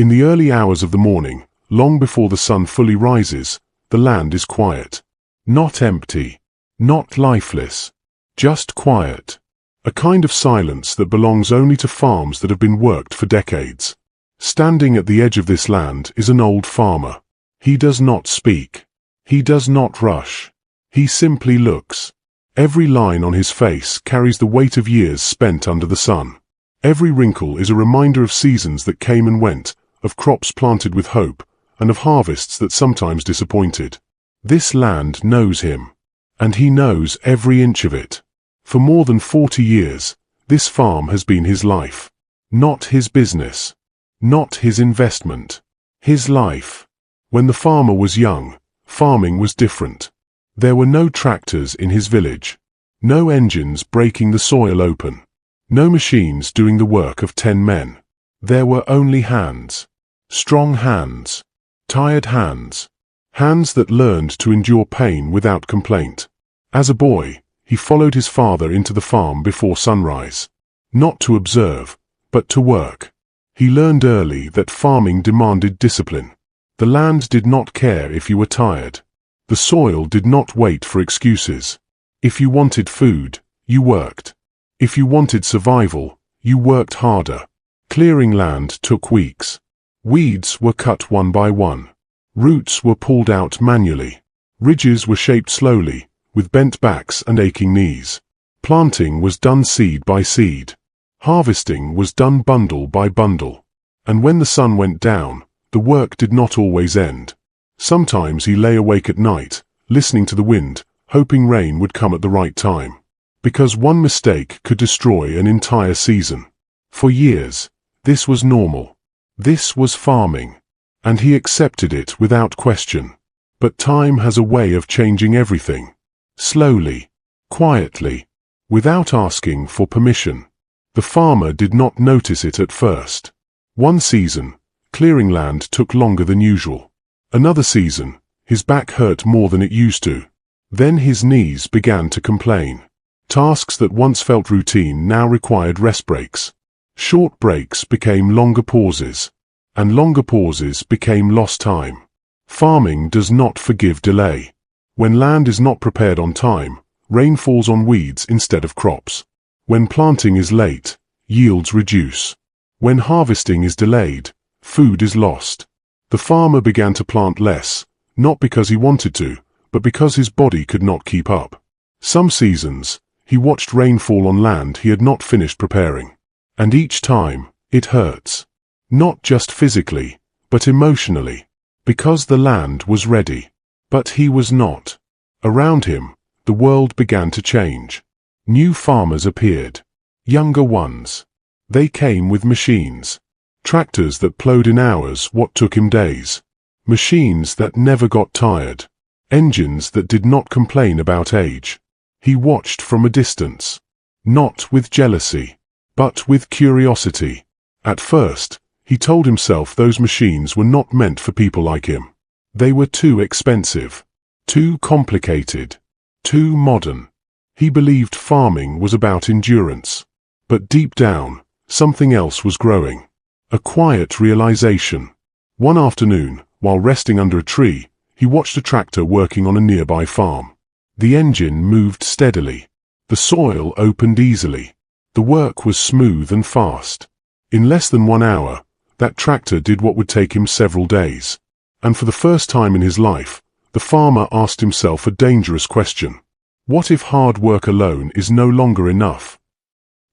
In the early hours of the morning, long before the sun fully rises, the land is quiet. Not empty. Not lifeless. Just quiet. A kind of silence that belongs only to farms that have been worked for decades. Standing at the edge of this land is an old farmer. He does not speak. He does not rush. He simply looks. Every line on his face carries the weight of years spent under the sun. Every wrinkle is a reminder of seasons that came and went, of crops planted with hope, and of harvests that sometimes disappointed. This land knows him. And he knows every inch of it. For more than 40 years, this farm has been his life. Not his business. Not his investment. His life. When the farmer was young, farming was different. There were no tractors in his village. No engines breaking the soil open. No machines doing the work of 10 men. There were only hands. Strong hands. Tired hands. Hands that learned to endure pain without complaint. As a boy, he followed his father into the farm before sunrise. Not to observe, but to work. He learned early that farming demanded discipline. The land did not care if you were tired. The soil did not wait for excuses. If you wanted food, you worked. If you wanted survival, you worked harder. Clearing land took weeks. Weeds were cut one by one. Roots were pulled out manually. Ridges were shaped slowly, with bent backs and aching knees. Planting was done seed by seed. Harvesting was done bundle by bundle. And when the sun went down, the work did not always end. Sometimes he lay awake at night, listening to the wind, hoping rain would come at the right time. Because one mistake could destroy an entire season. For years, this was normal. This was farming. And he accepted it without question. But time has a way of changing everything. Slowly, quietly, without asking for permission. The farmer did not notice it at first. One season, clearing land took longer than usual. Another season, his back hurt more than it used to. Then his knees began to complain. Tasks that once felt routine now required rest breaks. Short breaks became longer pauses. And longer pauses became lost time. Farming does not forgive delay. When land is not prepared on time, rain falls on weeds instead of crops. When planting is late, yields reduce. When harvesting is delayed, food is lost. The farmer began to plant less, not because he wanted to, but because his body could not keep up. Some seasons, he watched rain fall on land he had not finished preparing. And each time, it hurts. Not just physically, but emotionally. Because the land was ready. But he was not. Around him, the world began to change. New farmers appeared. Younger ones. They came with machines. Tractors that plowed in hours what took him days. Machines that never got tired. Engines that did not complain about age. He watched from a distance. Not with jealousy, but with curiosity. At first, he told himself those machines were not meant for people like him. They were too expensive, too complicated, too modern. He believed farming was about endurance. But deep down, something else was growing. A quiet realization. One afternoon, while resting under a tree, he watched a tractor working on a nearby farm. The engine moved steadily. The soil opened easily. The work was smooth and fast. In less than 1 hour, that tractor did what would take him several days. And for the first time in his life, the farmer asked himself a dangerous question. What if hard work alone is no longer enough?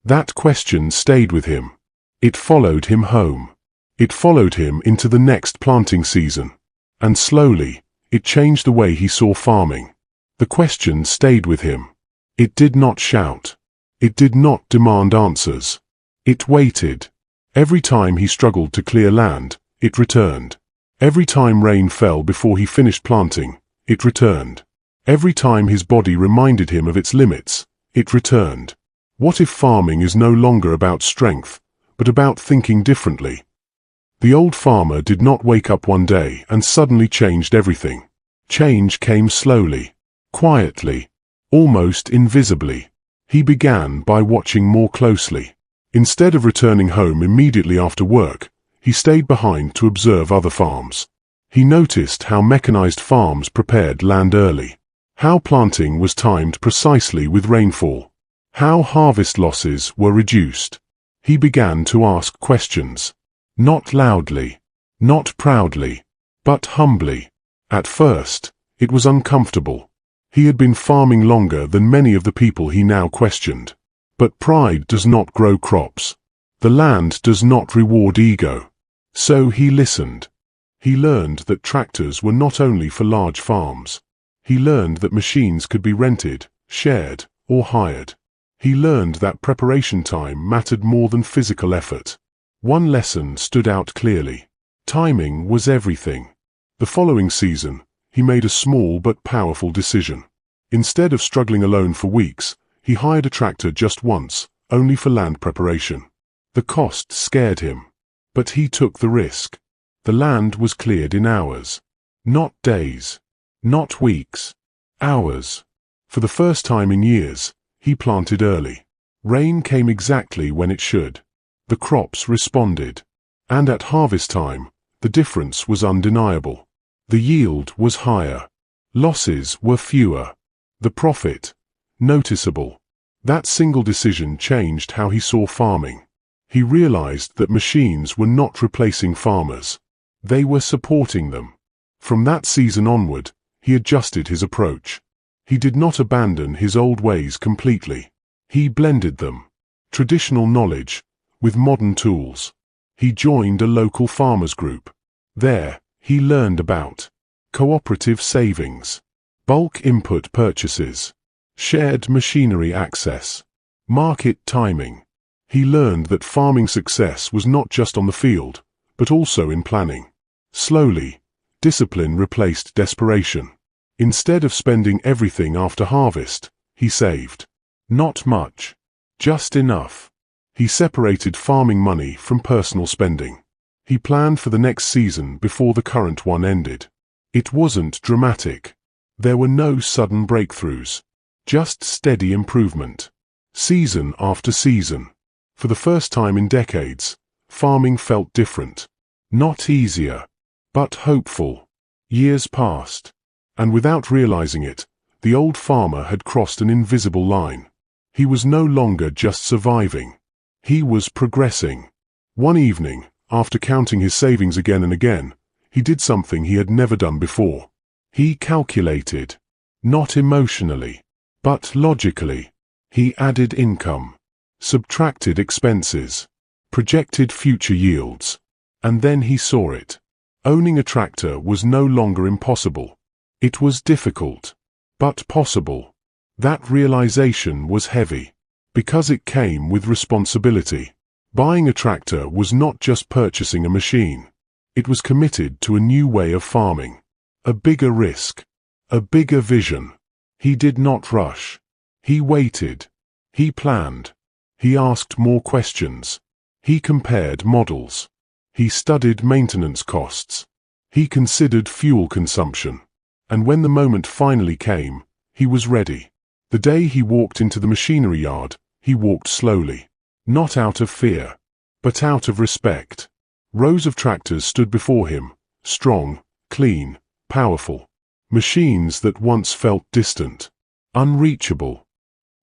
That question stayed with him. It followed him home. It followed him into the next planting season. And slowly, it changed the way he saw farming. The question stayed with him. It did not shout. It did not demand answers. It waited. Every time he struggled to clear land, it returned. Every time rain fell before he finished planting, it returned. Every time his body reminded him of its limits, it returned. What if farming is no longer about strength, but about thinking differently? The old farmer did not wake up one day and suddenly changed everything. Change came slowly, quietly, almost invisibly. He began by watching more closely. Instead of returning home immediately after work, he stayed behind to observe other farms. He noticed how mechanized farms prepared land early, how planting was timed precisely with rainfall, how harvest losses were reduced. He began to ask questions, not loudly, not proudly, but humbly. At first, it was uncomfortable. He had been farming longer than many of the people he now questioned. But pride does not grow crops. The land does not reward ego. So he listened. He learned that tractors were not only for large farms. He learned that machines could be rented, shared, or hired. He learned that preparation time mattered more than physical effort. One lesson stood out clearly. Timing was everything. The following season, he made a small but powerful decision. Instead of struggling alone for weeks, he hired a tractor just once, only for land preparation. The cost scared him. But he took the risk. The land was cleared in hours. Not days. Not weeks. Hours. For the first time in years, he planted early. Rain came exactly when it should. The crops responded. And at harvest time, the difference was undeniable. The yield was higher. Losses were fewer. The profit, noticeable. That single decision changed how he saw farming. He realized that machines were not replacing farmers. They were supporting them. From that season onward, he adjusted his approach. He did not abandon his old ways completely. He blended them, traditional knowledge, with modern tools. He joined a local farmers group. There, he learned about cooperative savings, bulk input purchases, shared machinery access, market timing. He learned that farming success was not just on the field, but also in planning. Slowly, discipline replaced desperation. Instead of spending everything after harvest, he saved. Not much, just enough. He separated farming money from personal spending. He planned for the next season before the current one ended. It wasn't dramatic. There were no sudden breakthroughs, just steady improvement. Season after season. For the first time in decades, farming felt different. Not easier, but hopeful. Years passed, and without realizing it, the old farmer had crossed an invisible line. He was no longer just surviving. He was progressing. One evening, after counting his savings again and again, he did something he had never done before. He calculated, not emotionally, but logically. He added income, subtracted expenses, projected future yields, and then he saw it. Owning a tractor was no longer impossible. It was difficult, but possible. That realization was heavy, because it came with responsibility. Buying a tractor was not just purchasing a machine. It was committed to a new way of farming. A bigger risk. A bigger vision. He did not rush. He waited. He planned. He asked more questions. He compared models. He studied maintenance costs. He considered fuel consumption. And when the moment finally came, he was ready. The day he walked into the machinery yard, he walked slowly. Not out of fear, but out of respect. Rows of tractors stood before him, strong, clean, powerful. Machines that once felt distant, unreachable.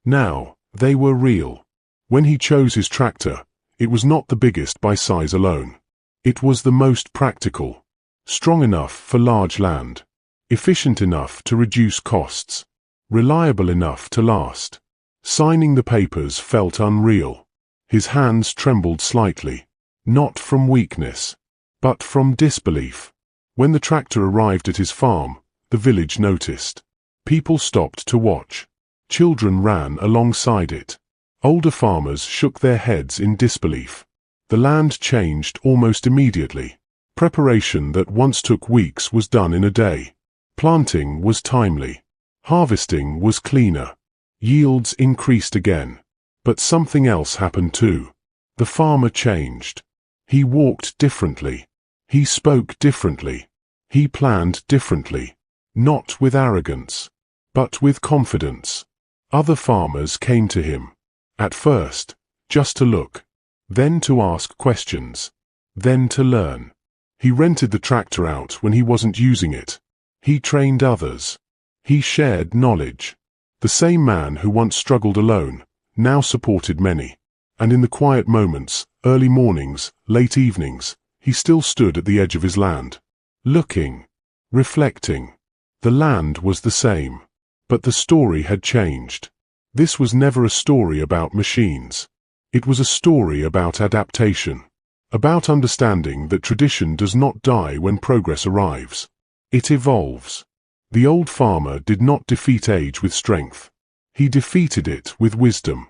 Now, they were real. When he chose his tractor, it was not the biggest by size alone. It was the most practical. Strong enough for large land. Efficient enough to reduce costs. Reliable enough to last. Signing the papers felt unreal. His hands trembled slightly. Not from weakness, but from disbelief. When the tractor arrived at his farm, the village noticed. People stopped to watch. Children ran alongside it. Older farmers shook their heads in disbelief. The land changed almost immediately. Preparation that once took weeks was done in a day. Planting was timely. Harvesting was cleaner. Yields increased again. But something else happened too. The farmer changed. He walked differently. He spoke differently. He planned differently. Not with arrogance, but with confidence. Other farmers came to him. At first, just to look. Then to ask questions. then to learn. He rented the tractor out when he wasn't using it. He trained others. He shared knowledge. The same man who once struggled alone, now supported many. And in the quiet moments, early mornings, late evenings, he still stood at the edge of his land. Looking. Reflecting. The land was the same. But the story had changed. This was never a story about machines. It was a story about adaptation. About understanding that tradition does not die when progress arrives. It evolves. The old farmer did not defeat age with strength. He defeated it with wisdom.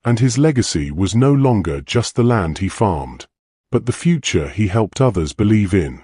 And his legacy was no longer just the land he farmed, but the future he helped others believe in.